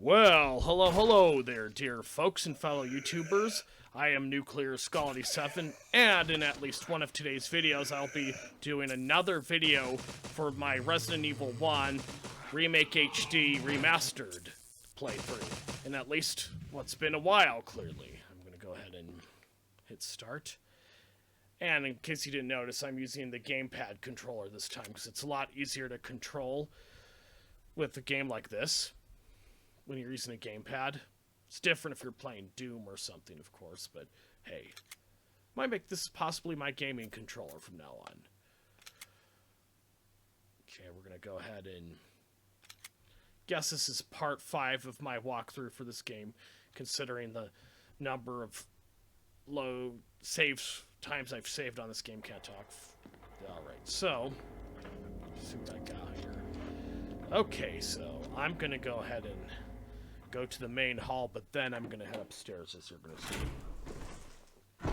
Well, hello there, dear folks and fellow YouTubers. I am Nuclear Skull87, and in at least one of today's videos, I'll be doing another video for my Resident Evil 1 Remake HD Remastered playthrough. In at least what's been a while, clearly. I'm going to go ahead and hit start. And in case you didn't notice, I'm using the gamepad controller this time, because it's a lot easier to control with a game like this when you're using a gamepad. It's different if you're playing Doom or something, of course, but hey. Might make this possibly my gaming controller from now on. Okay, we're going to go ahead and guess this is part 5 of my walkthrough for this game, considering the number of low times I've saved on this game. Can't talk. Alright, so let's see what I got here. Okay, so I'm going to go ahead and go to the main hall, but then I'm going to head upstairs, as you're going to see.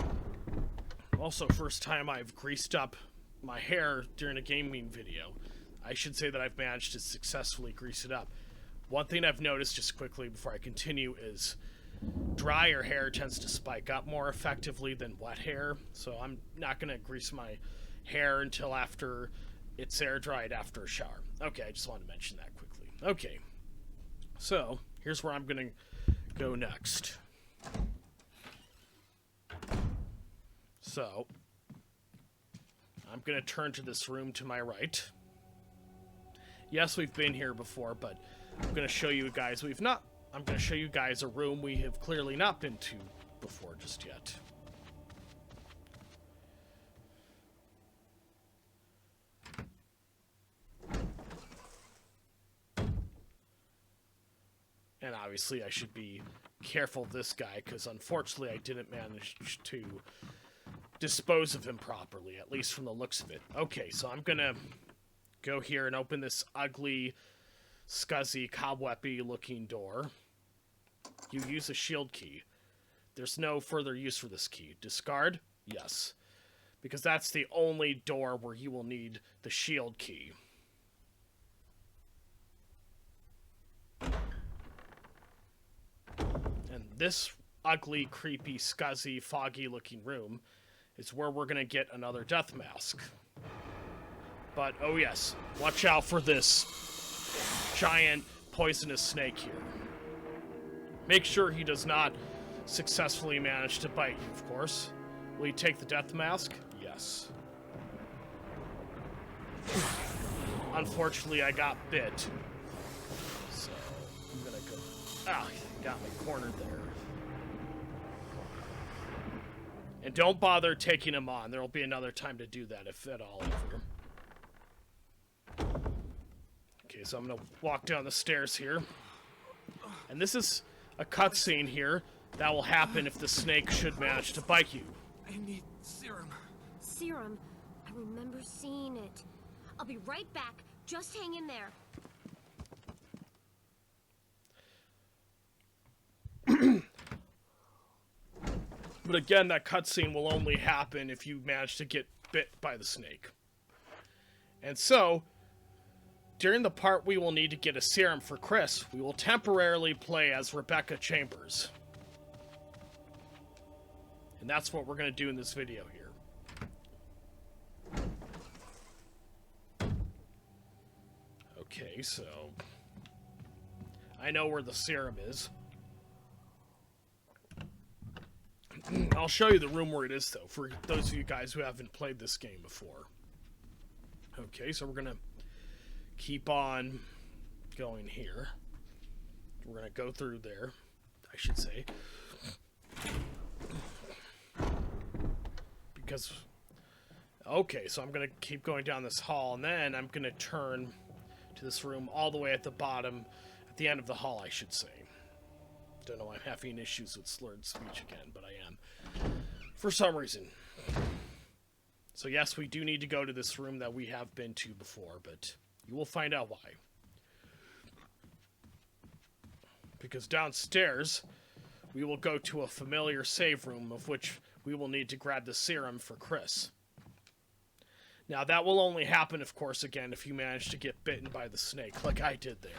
Also, first time I've greased up my hair during a gaming video. I should say that I've managed to successfully grease it up. One thing I've noticed, just quickly before I continue, is drier hair tends to spike up more effectively than wet hair, so I'm not going to grease my hair until after it's air dried after a shower. Okay, I just wanted to mention that quickly. Okay, so here's where I'm going to go next. So I'm going to turn to this room to my right. Yes, we've been here before, but I'm going to show you guys I'm going to show you guys a room we have clearly not been to before just yet. And obviously I should be careful of this guy, because unfortunately I didn't manage to dispose of him properly, at least from the looks of it. Okay, so I'm going to go here and open this ugly, scuzzy, cobwebby looking door. You use a shield key. There's no further use for this key. Discard? Yes. Because that's the only door where you will need the shield key. And this ugly, creepy, scuzzy, foggy-looking room is where we're going to get another death mask. But, oh yes, watch out for this giant, poisonous snake here. Make sure he does not successfully manage to bite you, of course. Will you take the death mask? Yes. Unfortunately, I got bit. So, I'm going to go... Ah, got me cornered there. And don't bother taking him on. There'll be another time to do that, if at all, ever. Okay, so I'm gonna walk down the stairs here. And this is a cutscene here that will happen if the snake should manage to bite you. I need serum. Serum? I remember seeing it. I'll be right back. Just hang in there. But again, that cutscene will only happen if you manage to get bit by the snake. And so, during the part we will need to get a serum for Chris, we will temporarily play as Rebecca Chambers. And that's what we're going to do in this video here. Okay, so I know where the serum is. I'll show you the room where it is, though, for those of you guys who haven't played this game before. Okay, so we're going to keep on going here. We're going to go through there, I should say. Because, okay, so I'm going to keep going down this hall, and then I'm going to turn to this room all the way at the bottom, at the end of the hall, I should say. Don't know why I'm having issues with slurred speech again, but I am. For some reason. So yes, we do need to go to this room that we have been to before, but you will find out why. Because downstairs, we will go to a familiar save room, of which we will need to grab the serum for Chris. Now, that will only happen, of course, again, if you manage to get bitten by the snake, like I did there.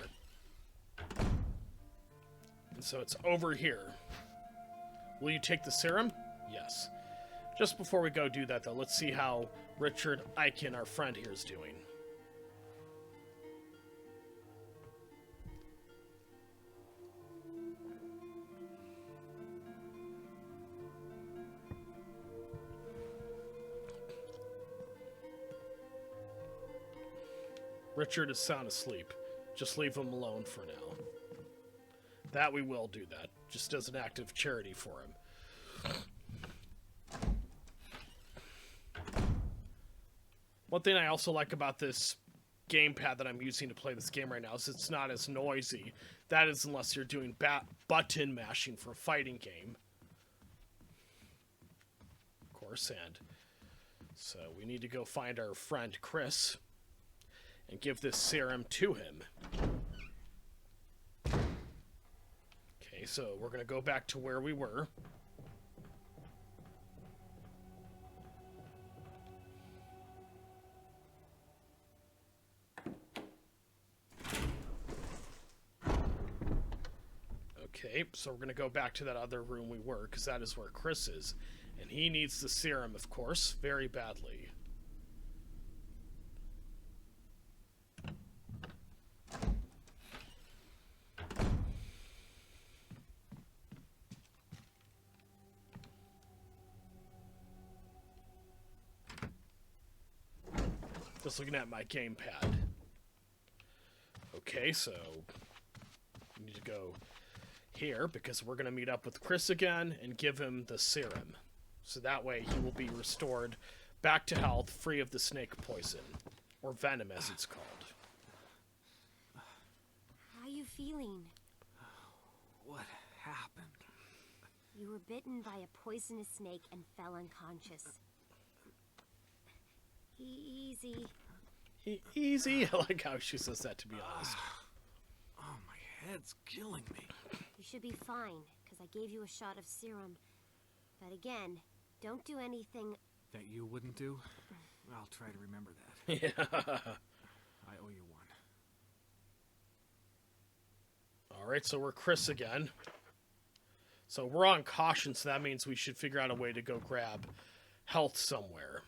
And so it's over here. Will you take the serum? Yes. Just before we go do that, though, let's see how Richard Eichen, our friend here, is doing. Richard is sound asleep. Just leave him alone for now. That we will do that, just as an act of charity for him. One thing I also like about this gamepad that I'm using to play this game right now is it's not as noisy. That is unless you're doing button mashing for a fighting game. Of course, and so we need to go find our friend Chris and give this serum to him. Okay, so we're going to go back to where we were. Okay, so we're going to go back to that other room we were, because that is where Chris is. And he needs the serum, of course, very badly. Just looking at my gamepad. Okay, so we need to go here because we're going to meet up with Chris again and give him the serum. So that way he will be restored back to health, free of the snake poison, or venom as it's called. How you feeling? What happened? You were bitten by a poisonous snake and fell unconscious. Easy. Easy? I like how she says that, to be honest. Oh, my head's killing me. You should be fine, because I gave you a shot of serum. But again, don't do anything... That you wouldn't do? I'll try to remember that. Yeah. I owe you one. Alright, so we're Chris again. So we're on caution, so that means we should figure out a way to go grab health somewhere.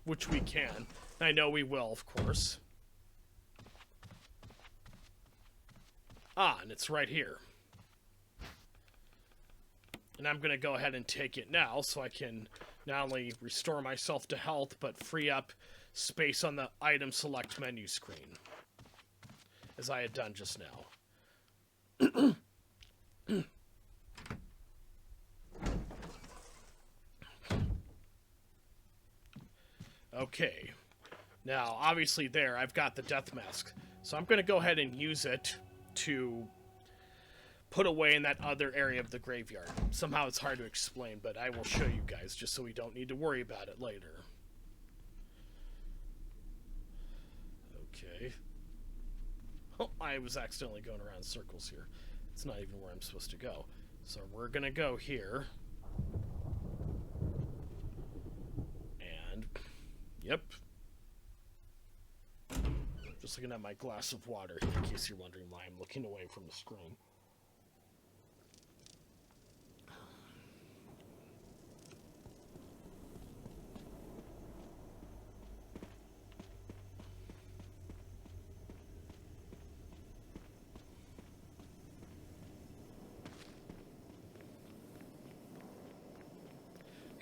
Which we can. I know we will, of course. Ah, and it's right here. And I'm going to go ahead and take it now, so I can not only restore myself to health, but free up space on the item select menu screen. As I had done just now. Okay, now obviously there I've got the death mask, so I'm going to go ahead and use it to put away in that other area of the graveyard. Somehow it's hard to explain, but I will show you guys just so we don't need to worry about it later. Okay. Oh, I was accidentally going around in circles here. It's not even where I'm supposed to go. So we're going to go here. Yep. Just looking at my glass of water here, in case you're wondering why I'm looking away from the screen.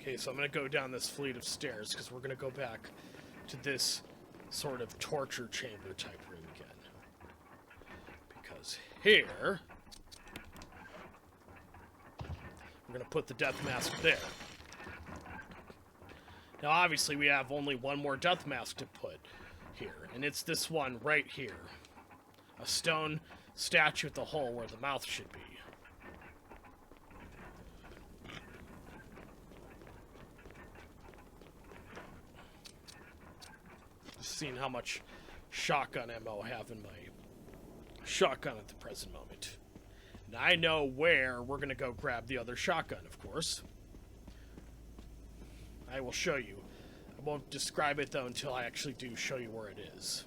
Okay, so I'm going to go down this fleet of stairs because we're going to go back to this sort of torture chamber type room again. Because here, we're going to put the death mask there. Now obviously we have only one more death mask to put here, and it's this one right here. A stone statue at the hole where the mouth should be. Seeing how much shotgun ammo I have in my shotgun at the present moment. And I know where we're going to go grab the other shotgun, of course. I will show you. I won't describe it, though, until I actually do show you where it is.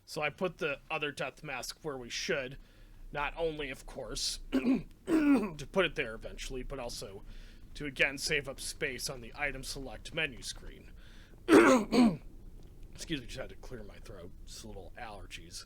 So I put the other death mask where we should. Not only, of course, to put it there eventually, but also to again save up space on the item select menu screen. Excuse me, just had to clear my throat. Just a little allergies.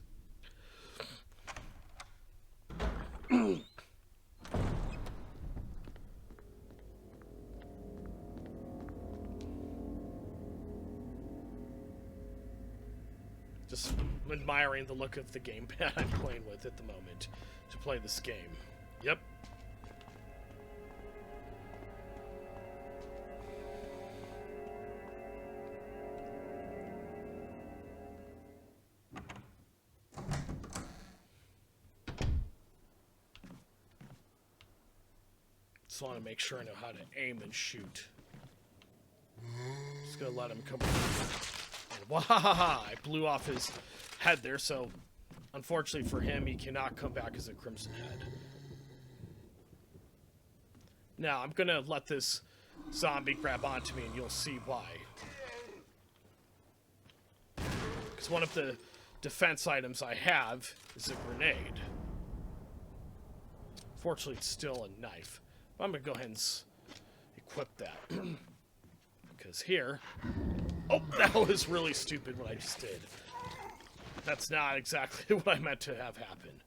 Just admiring the look of the gamepad I'm playing with at the moment to play this game. Yep. Just want to make sure I know how to aim and shoot. Just gonna let him come over. Wahaha! I blew off his head there, so unfortunately for him, he cannot come back as a Crimson Head. Now, I'm gonna let this zombie grab onto me, and you'll see why. Because one of the defense items I have is a grenade. Fortunately, it's still a knife. But I'm gonna go ahead and equip that. Because here... Oh, that was really stupid what I just did. That's not exactly what I meant to have happen.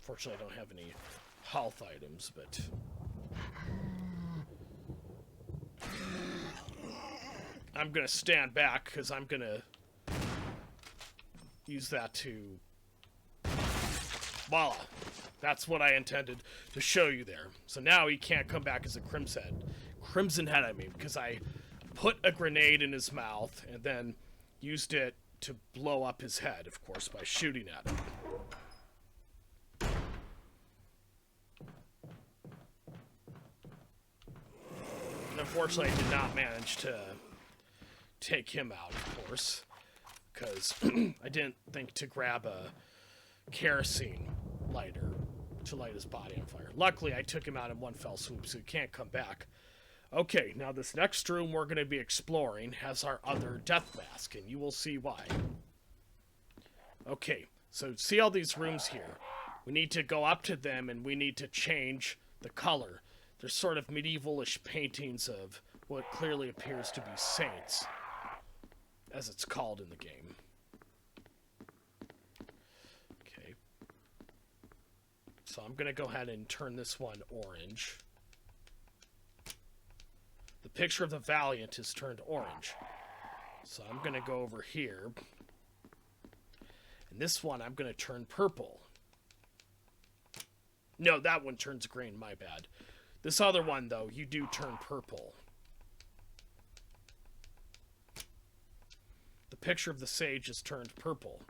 Fortunately, I don't have any health items, but... I'm gonna stand back, because I'm gonna use that to... Voila! That's what I intended to show you there. So now he can't come back as a Crimson Head, I mean, because I put a grenade in his mouth and then used it to blow up his head, of course, by shooting at him. And unfortunately, I did not manage to take him out, of course, because I didn't think to grab a kerosene lighter to light his body on fire. Luckily, I took him out in one fell swoop, so he can't come back. Okay, now this next room we're going to be exploring has our other death mask, and you will see why. Okay, so see all these rooms here? We need to go up to them, and we need to change the color. They're sort of medievalish paintings of what clearly appears to be saints, as it's called in the game. So I'm going to go ahead and turn this one orange. The picture of the Valiant is turned orange. So I'm going to go over here. And this one I'm going to turn purple. No, that one turns green, my bad. This other one, though, you do turn purple. The picture of the sage is turned purple.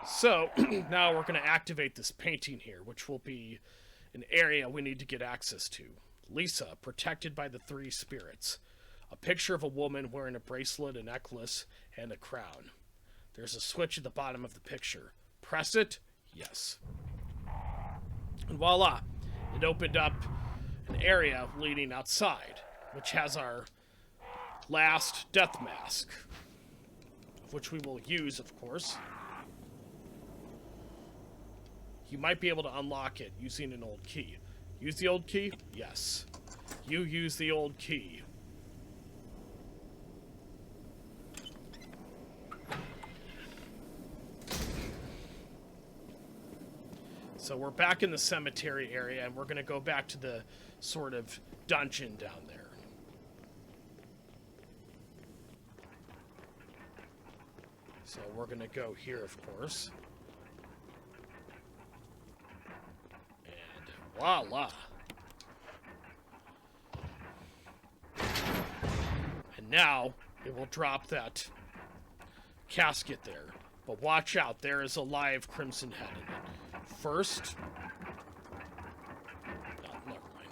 So, now we're going to activate this painting here, which will be an area we need to get access to. Lisa, protected by the three spirits. A picture of a woman wearing a bracelet, a necklace, and a crown. There's a switch at the bottom of the picture. Press it? Yes. And voila! It opened up an area leading outside, which has our last death mask, which we will use, of course. You might be able to unlock it using an old key. Use the old key? Yes. You use the old key. So we're back in the cemetery area, and we're going to go back to the sort of dungeon down there. So we're going to go here, of course. Voila! And now it will drop that casket there. But watch out, there is a live Crimson Head in it. First... Oh, never mind.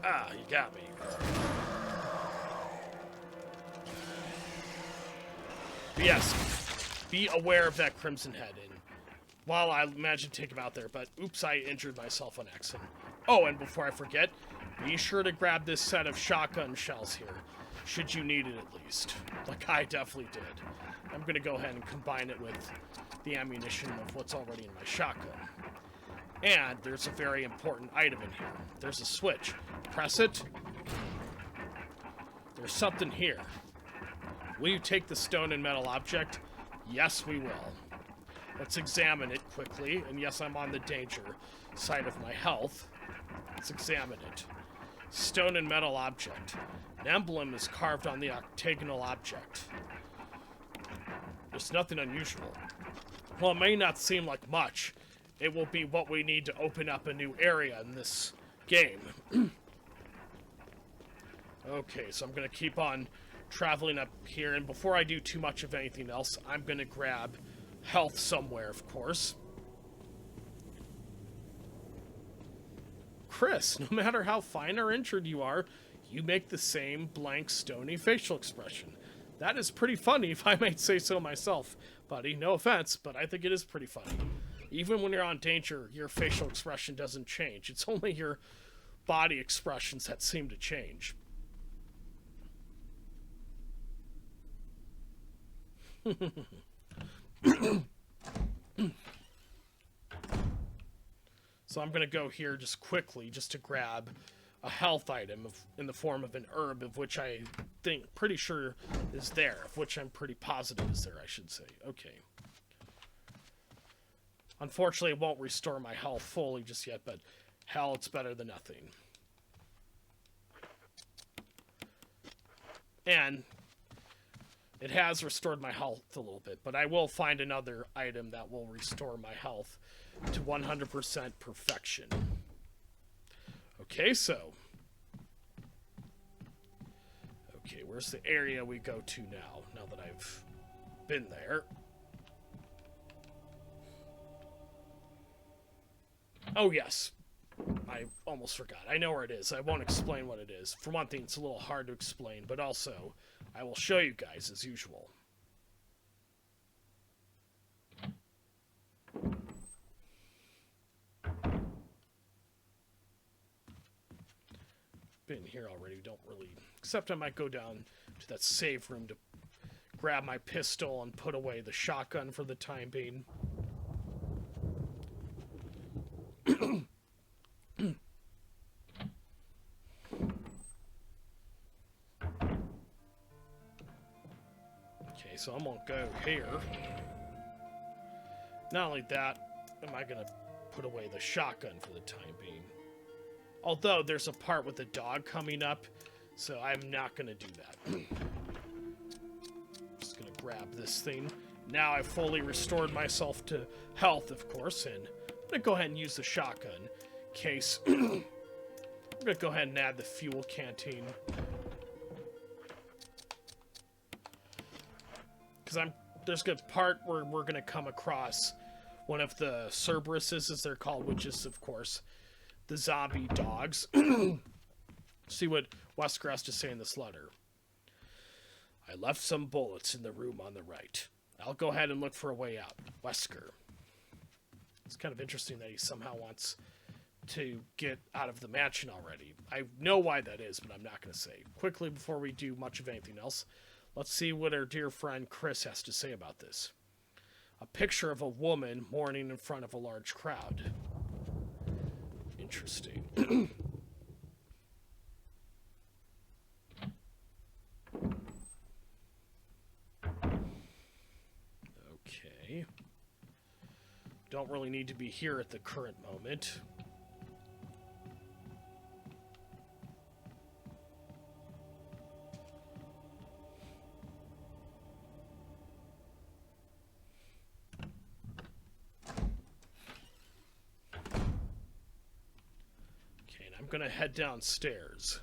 Ah, you got me. But yes, be aware of that Crimson Head. And while I imagine take him out there, but oops, I injured myself on accident. Oh, and before I forget, be sure to grab this set of shotgun shells here, should you need it at least. Like I definitely did. I'm going to go ahead and combine it with the ammunition of what's already in my shotgun. And there's a very important item in here. There's a switch. Press it. There's something here. Will you take the stone and metal object? Yes, we will. Let's examine it quickly. And yes, I'm on the danger side of my health. Let's examine it. Stone and metal object. An emblem is carved on the octagonal object. There's nothing unusual. While it may not seem like much, it will be what we need to open up a new area in this game. Okay, so I'm going to keep on traveling up here, and before I do too much of anything else, I'm going to grab health somewhere, of course. Chris, no matter how fine or injured you are, you make the same blank, stony facial expression. That is pretty funny, if I might say so myself, buddy. No offense, but I think it is pretty funny. Even when you're on danger, your facial expression doesn't change. It's only your body expressions that seem to change. So I'm going to go here just quickly, just to grab a health item in the form of an herb, of which I think, pretty sure is there, of which I'm pretty positive is there, I should say. Okay. Unfortunately, it won't restore my health fully just yet, but hell, it's better than nothing. And it has restored my health a little bit, but I will find another item that will restore my health to 100% perfection. Okay, so. Okay, where's the area we go to now that I've been there? Oh, yes. I almost forgot. I know where it is. I won't explain what it is. For one thing, it's a little hard to explain, but also, I will show you guys as usual. Been here already, don't really... Except I might go down to that save room to grab my pistol and put away the shotgun for the time being. Okay, so I'm gonna go here. Not only that, am I gonna put away the shotgun for the time being. Although there's a part with the dog coming up, so I'm not gonna do that. Just gonna grab this thing. Now I've fully restored myself to health, of course, and I'm gonna go ahead and use the shotgun in case. I'm gonna go ahead and add the fuel canteen. Because there's a part where we're gonna come across one of the Cerberuses, as they're called, which is, of course, the zombie dogs. See what Wesker has to say in this letter. I left some bullets in the room on the right. I'll go ahead and look for a way out. Wesker. It's kind of interesting that he somehow wants to get out of the mansion already. I know why that is, but I'm not going to say. Quickly, before we do much of anything else, let's see what our dear friend Chris has to say about this. A picture of a woman mourning in front of a large crowd. Interesting. Okay. Don't really need to be here at the current moment. I'm gonna head downstairs.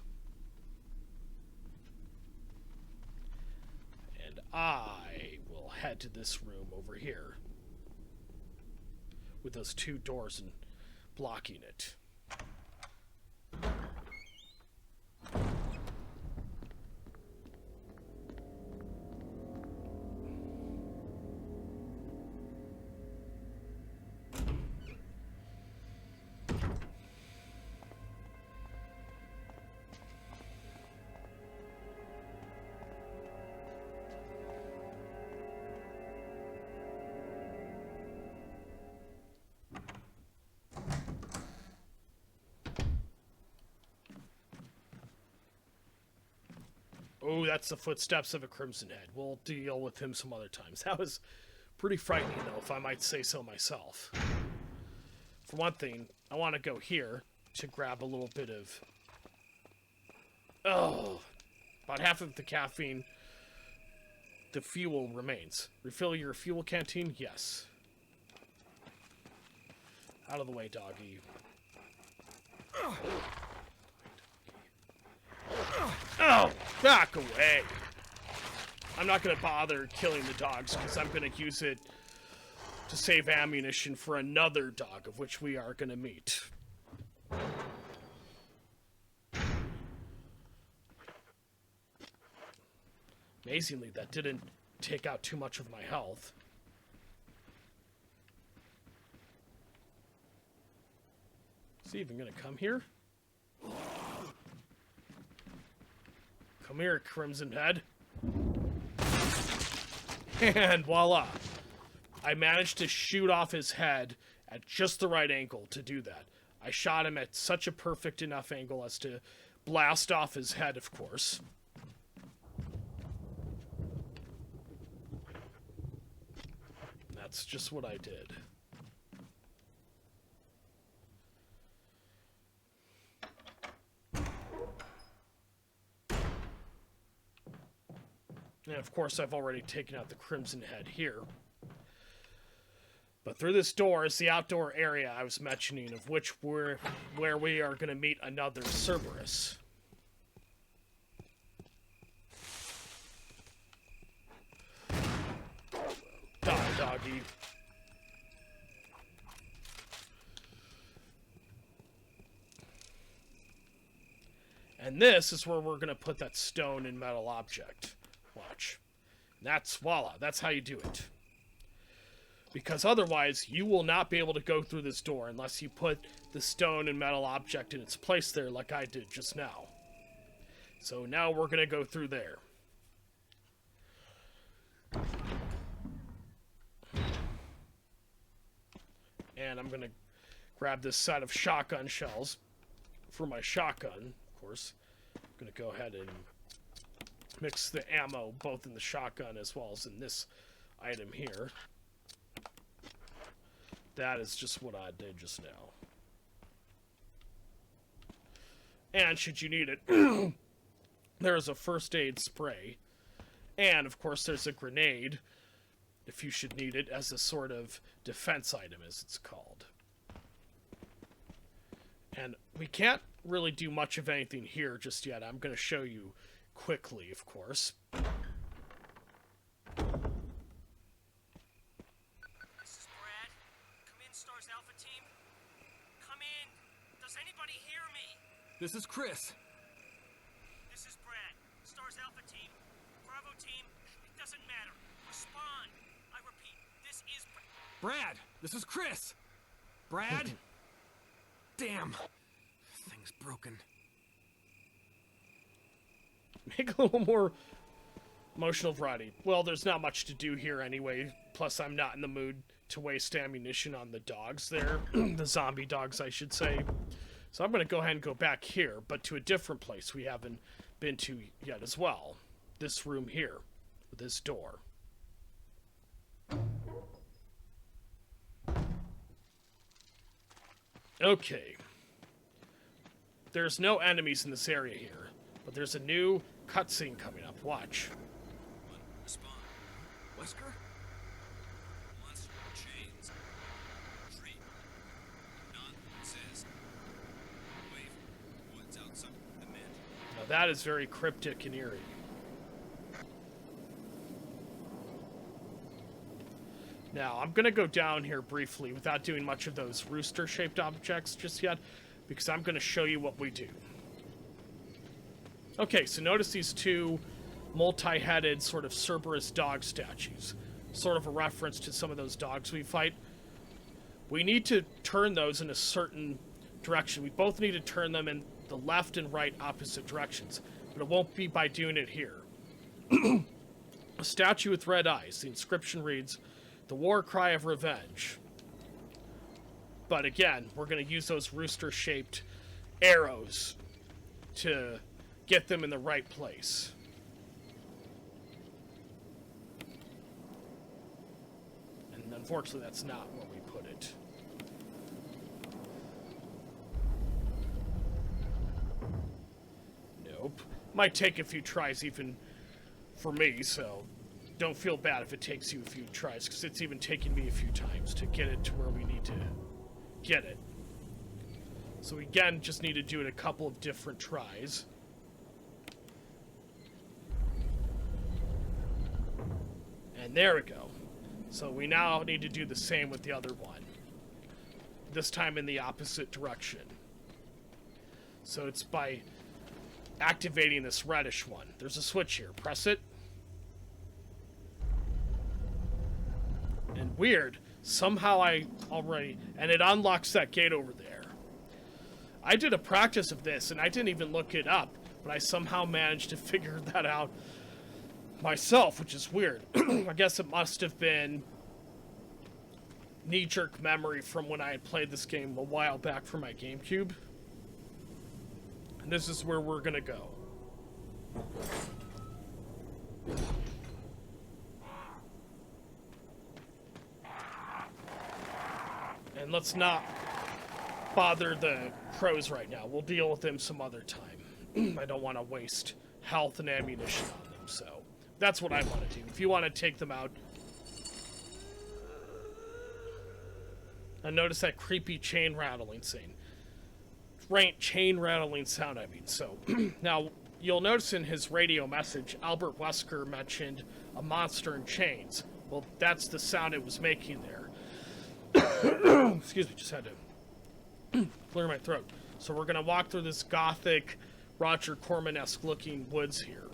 And I will head to this room over here. With those two doors and blocking it. Oh, that's the footsteps of a Crimson Head. We'll deal with him some other times. That was pretty frightening, though, if I might say so myself. For one thing, I want to go here to grab a little bit of... Oh, about half of the caffeine. The fuel remains. Refill your fuel canteen? Yes. Out of the way, doggy. Oh, back away. I'm not going to bother killing the dogs because I'm going to use it to save ammunition for another dog of which we are going to meet. Amazingly, that didn't take out too much of my health. Is he even going to come here? Come here, Crimson Head. And voila. I managed to shoot off his head at just the right angle to do that. I shot him at such a perfect enough angle as to blast off his head, of course. That's just what I did. And of course, I've already taken out the Crimson Head here. But through this door is the outdoor area I was mentioning, of which where we are going to meet another Cerberus. Die, doggy. And this is where we're going to put that stone and metal object. Watch. That's, voila, that's how you do it. Because otherwise, you will not be able to go through this door unless you put the stone and metal object in its place there like I did just now. So now we're going to go through there. And I'm going to grab this set of shotgun shells for my shotgun, of course. I'm going to go ahead and mix the ammo both in the shotgun as well as in this item here. That is just what I did just now. And should you need it, there is a first aid spray. And of course there's a grenade, if you should need it, as a sort of defense item, as it's called. And we can't really do much of anything here just yet. I'm going to show you quickly, of course. This is Brad. Come in, Stars Alpha Team. Come in. Does anybody hear me? This is Chris. This is Brad. Stars Alpha Team. Bravo Team. It doesn't matter. Respond. I repeat, this is Brad, this is Chris. Brad? Damn. Thing's broken. Make a little more emotional variety. Well, there's not much to do here anyway. Plus, I'm not in the mood to waste ammunition on the dogs there. The zombie dogs, I should say. So I'm going to go ahead and go back here, but to a different place we haven't been to yet as well. This room here, with this door. Okay. There's no enemies in this area here, but there's a new cutscene coming up. Watch. Respond. Wesker? Monster chains. Treat. None says. Away from the woods outside the mint. Now that is very cryptic and eerie. Now, I'm going to go down here briefly without doing much of those rooster-shaped objects just yet, because I'm going to show you what we do. Okay, so notice these two multi-headed sort of Cerberus dog statues. Sort of a reference to some of those dogs we fight. We need to turn those in a certain direction. We both need to turn them in the left and right opposite directions, but it won't be by doing it here. A statue with red eyes. The inscription reads, "The war cry of revenge." But again, we're going to use those rooster-shaped arrows to get them in the right place. unfortunately, that's not where we put it. Nope. Might take a few tries even for me, so don't feel bad if it takes you a few tries, because it's even taken me a few times to get it to where we need to get it. So we, again, just need to do it a couple of different tries. And there we go. So we now need to do the same with the other one. This time in the opposite direction. So it's by activating this reddish one. There's a switch here. Press it. And weird, somehow I already... And it unlocks that gate over there. I did a practice of this, and I didn't even look it up, but I somehow managed to figure that out myself, which is weird. I guess it must have been knee-jerk memory from when I had played this game a while back for my GameCube. And this is where we're gonna go. And let's not bother the crows right now. We'll deal with them some other time. I don't want to waste health and ammunition on them, so that's what I want to do. If you want to take them out... And notice that creepy chain rattling scene. Chain rattling sound, I mean. So, now, you'll notice in his radio message, Albert Wesker mentioned a monster in chains. Well, that's the sound it was making there. Excuse me, just had to clear my throat. So we're going to walk through this gothic, Roger Corman-esque looking woods here.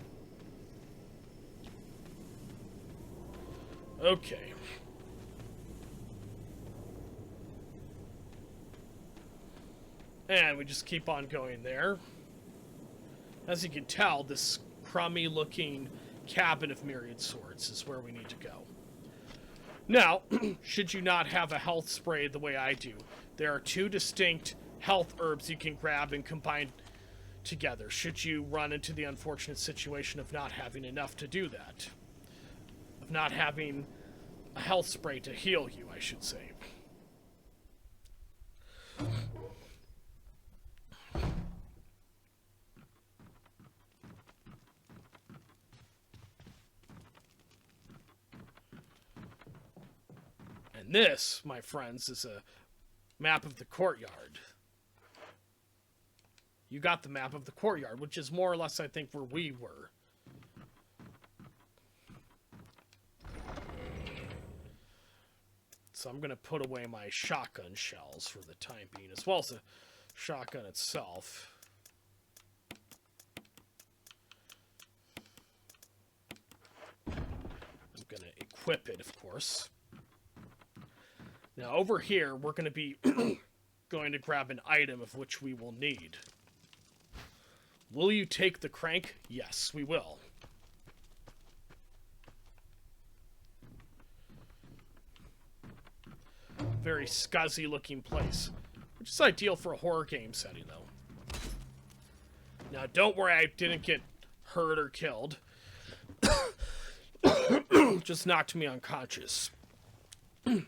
Okay. And we just keep on going there. As you can tell, this crummy looking cabin of myriad swords is where we need to go. Now, should you not have a health spray the way I do, there are two distinct health herbs you can grab and combine together, should you run into the unfortunate situation of not having enough to do that. Of not having a health spray to heal you, I should say. And this, my friends, is a map of the courtyard. You got the map of the courtyard, which is more or less, I think, where we were. So I'm going to put away my shotgun shells for the time being, as well as the shotgun itself. I'm going to equip it, of course. Now, over here, we're going to be going to grab an item of which we will need. Will you take the crank? Yes, we will. Very scuzzy looking place, which is ideal for a horror game setting, though. Now, don't worry, I didn't get hurt or killed. Just knocked me unconscious. And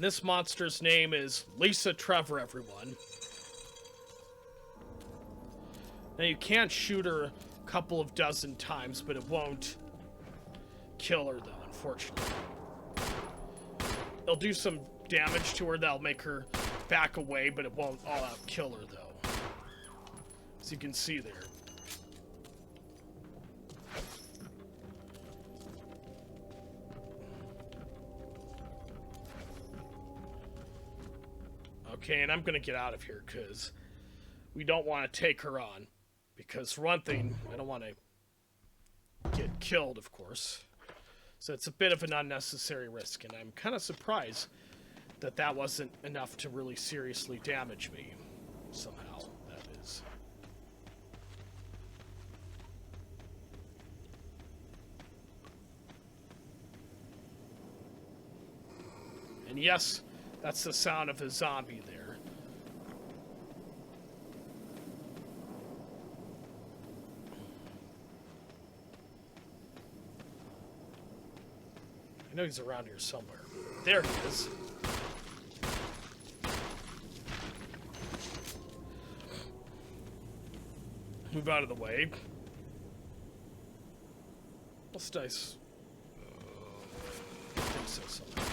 this monster's name is Lisa Trevor, everyone. Now, you can't shoot her a couple of dozen times, but it won't kill her, though, unfortunately. It'll do some damage to her that'll make her back away, but it won't all-out kill her, though. As you can see there. Okay, and I'm going to get out of here because we don't want to take her on. Because, for one thing, I don't want to get killed, of course. So it's a bit of an unnecessary risk, and I'm kind of surprised that that wasn't enough to really seriously damage me. Somehow, that is. And yes, that's the sound of a zombie there. I know he's around here somewhere. There he is. Move out of the way. Let's dice. I think so, somewhere.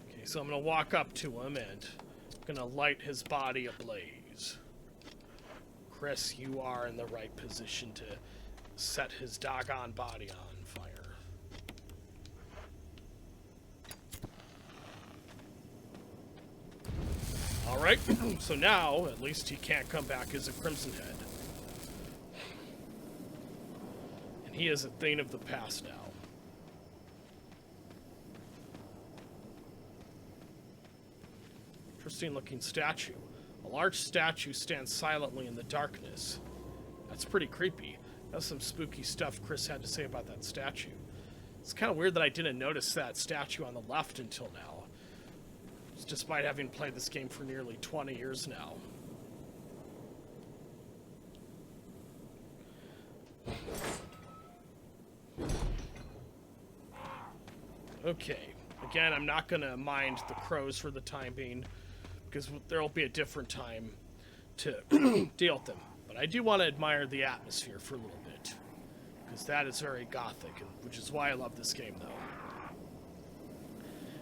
Okay, so I'm gonna walk up to him and I'm gonna light his body ablaze. Chris, you are in the right position to set his doggone body on fire. Alright, so now, at least he can't come back as a Crimson Head. And he is a thing of the past now. Interesting looking statue. A large statue stands silently in the darkness. That's pretty creepy. That's some spooky stuff Chris had to say about that statue. It's kind of weird that I didn't notice that statue on the left until now. Despite having played this game for nearly 20 years now. Okay. Again, I'm not going to mind the crows for the time being, because there will be a different time to deal with them. But I do want to admire the atmosphere for a little bit, because that is very gothic, which is why I love this game, though.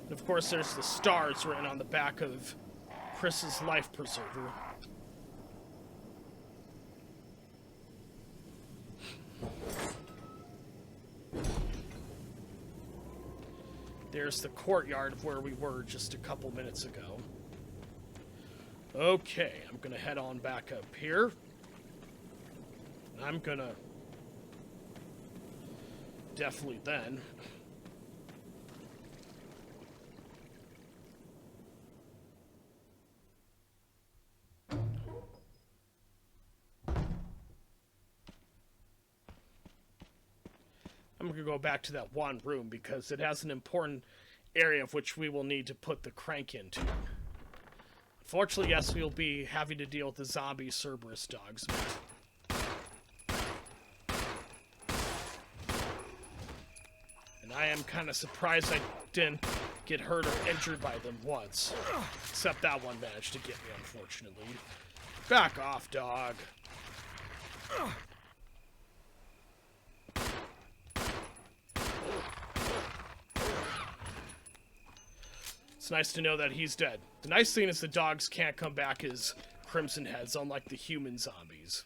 And of course, there's the stars written on the back of Chris's life preserver. There's the courtyard of where we were just a couple minutes ago. Okay, I'm gonna head on back up here. I'm gonna definitely then I'm going to go back to that one room because it has an important area of which we will need to put the crank into. Unfortunately, yes, we'll be having to deal with the zombie Cerberus dogs. And I am kind of surprised I didn't get hurt or injured by them once. Except that one managed to get me, unfortunately. Back off, dog. It's nice to know that he's dead. The nice thing is the dogs can't come back as Crimson Heads, unlike the human zombies.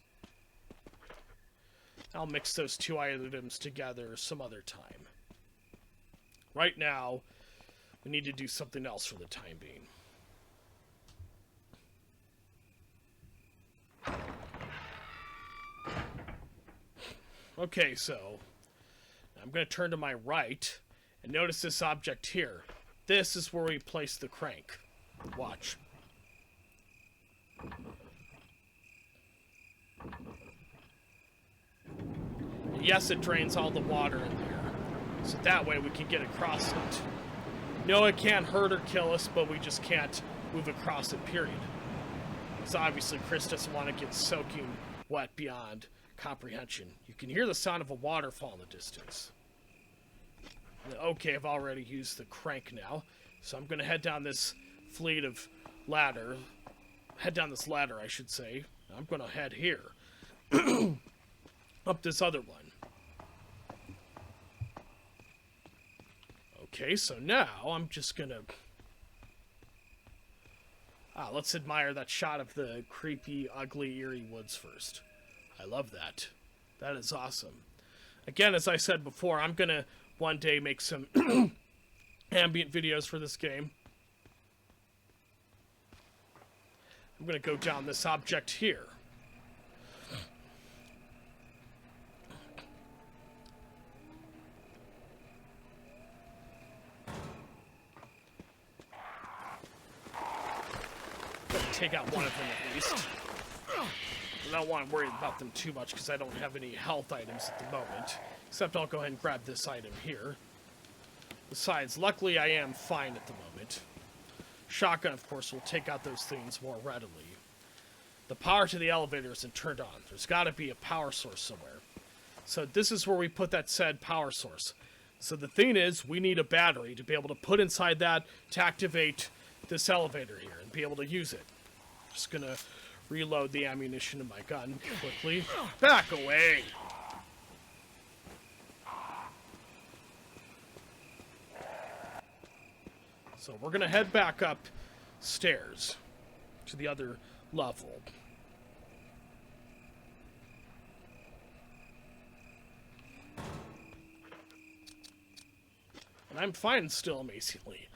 I'll mix those two items together some other time. Right now, we need to do something else for the time being. Okay, so I'm going to turn to my right and notice this object here. This is where we place the crank. Watch. And yes, it drains all the water in there. So that way we can get across it. No, it can't hurt or kill us, but we just can't move across it, period. Because obviously Chris doesn't want to get soaking wet beyond comprehension. You can hear the sound of a waterfall in the distance. Okay, I've already used the crank now, so I'm going to head down this fleet of ladder. Head down this ladder, I should say. I'm going to head here. Up this other one. Okay, so now I'm just going to... let's admire that shot of the creepy, ugly, eerie woods first. I love that. That is awesome. Again, as I said before, I'm going to one day make some ambient videos for this game. I'm going to go down this object here. Gonna take out one of them at least. I don't want to worry about them too much because I don't have any health items at the moment. Except I'll go ahead and grab this item here. Besides, luckily I am fine at the moment. Shotgun, of course, will take out those things more readily. The power to the elevator isn't turned on. There's got to be a power source somewhere. So this is where we put that said power source. So the thing is, we need a battery to be able to put inside that to activate this elevator here and be able to use it. Just gonna reload the ammunition in my gun quickly. Back away! So we're gonna head back upstairs to the other level. And I'm fine still, amazingly.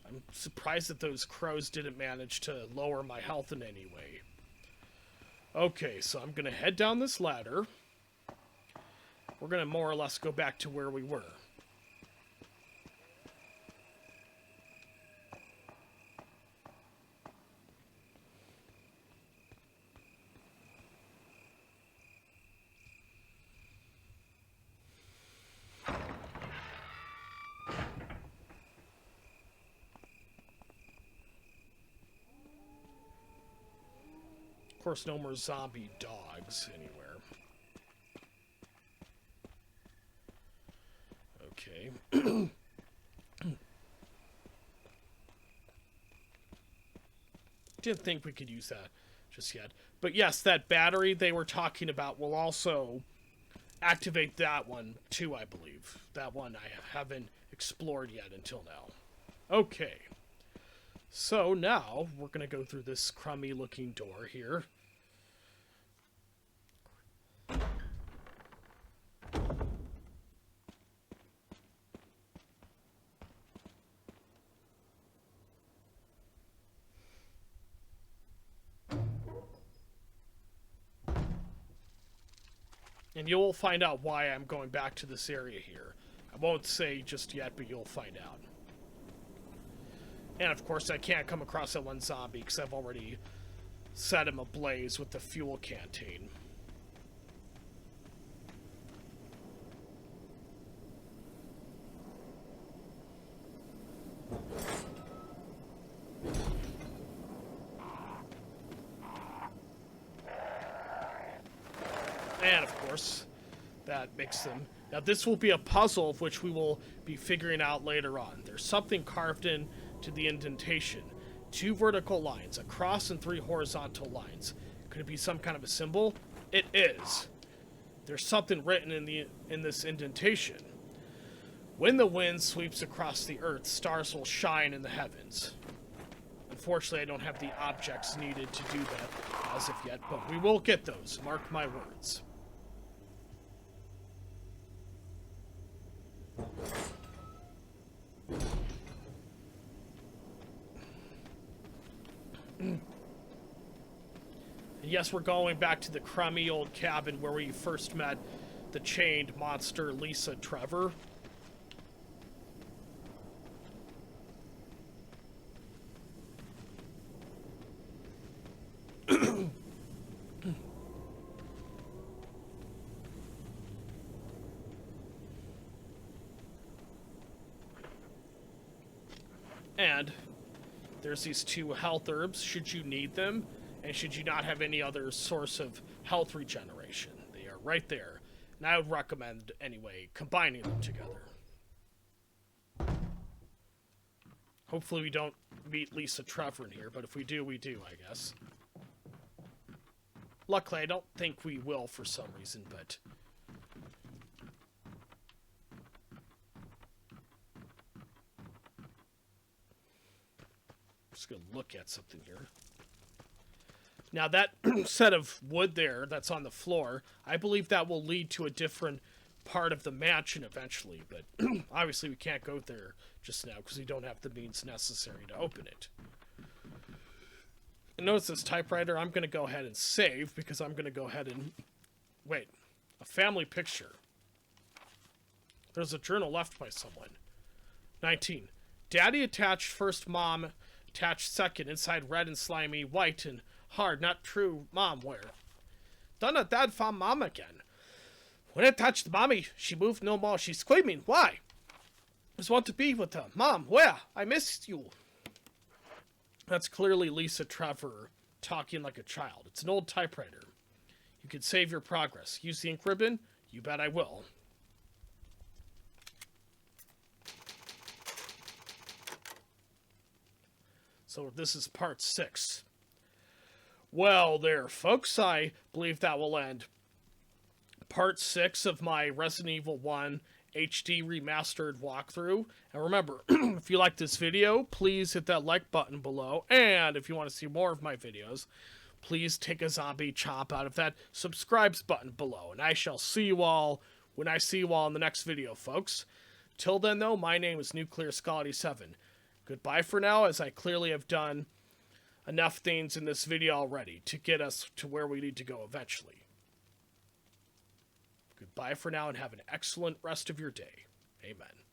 I'm surprised that those crows didn't manage to lower my health in any way. Okay, so I'm gonna head down this ladder. We're gonna more or less go back to where we were. Of course, no more zombie dogs anywhere. Okay. Didn't think we could use that just yet. But yes, that battery they were talking about will also activate that one too, I believe. That one I haven't explored yet until now. Okay. So now we're going to go through this crummy looking door here. And you'll find out why I'm going back to this area here. I won't say just yet, but you'll find out. And of course, I can't come across that one zombie because I've already set him ablaze with the fuel canteen. And of course, that makes them... Now this will be a puzzle of which we will be figuring out later on. There's something carved in to the indentation. 2 vertical lines, a cross and 3 horizontal lines. Could it be some kind of a symbol? It is. There's something written in this indentation. When the wind sweeps across the earth, stars will shine in the heavens. Unfortunately, I don't have the objects needed to do that as of yet, but we will get those. Mark my words. Yes, we're going back to the crummy old cabin where we first met the chained monster Lisa Trevor. And there's these 2 health herbs, should you need them, and should you not have any other source of health regeneration. They are right there. And I would recommend, anyway, combining them together. Hopefully we don't meet Lisa Trevor in here, but if we do, we do, I guess. Luckily, I don't think we will for some reason, but... just gonna look at something here. Now that set of wood there that's on the floor, I believe that will lead to a different part of the mansion eventually, but obviously we can't go there just now because we don't have the means necessary to open it. And notice this typewriter, I'm going to go ahead and save because I'm going to go ahead and... wait, a family picture. There's a journal left by someone. 19. Daddy attached first, mom attached second, inside red and slimy, white and hard, not true, mom, where? Done a dad found mom again. When I touched mommy, she moved no more. She's screaming. Why? I just want to be with her. Mom, where? I missed you. That's clearly Lisa Trevor talking like a child. It's an old typewriter. You can save your progress. Use the ink ribbon. You bet I will. So this is part 6. Well there, folks, I believe that will end part 6 of my Resident Evil 1 HD Remastered walkthrough. And remember, if you like this video, please hit that like button below. And if you want to see more of my videos, please take a zombie chop out of that subscribes button below. And I shall see you all when I see you all in the next video, folks. Till then, though, my name is Nuclear Skull 87. Goodbye for now, as I clearly have done enough things in this video already to get us to where we need to go eventually. Goodbye for now, and have an excellent rest of your day. Amen.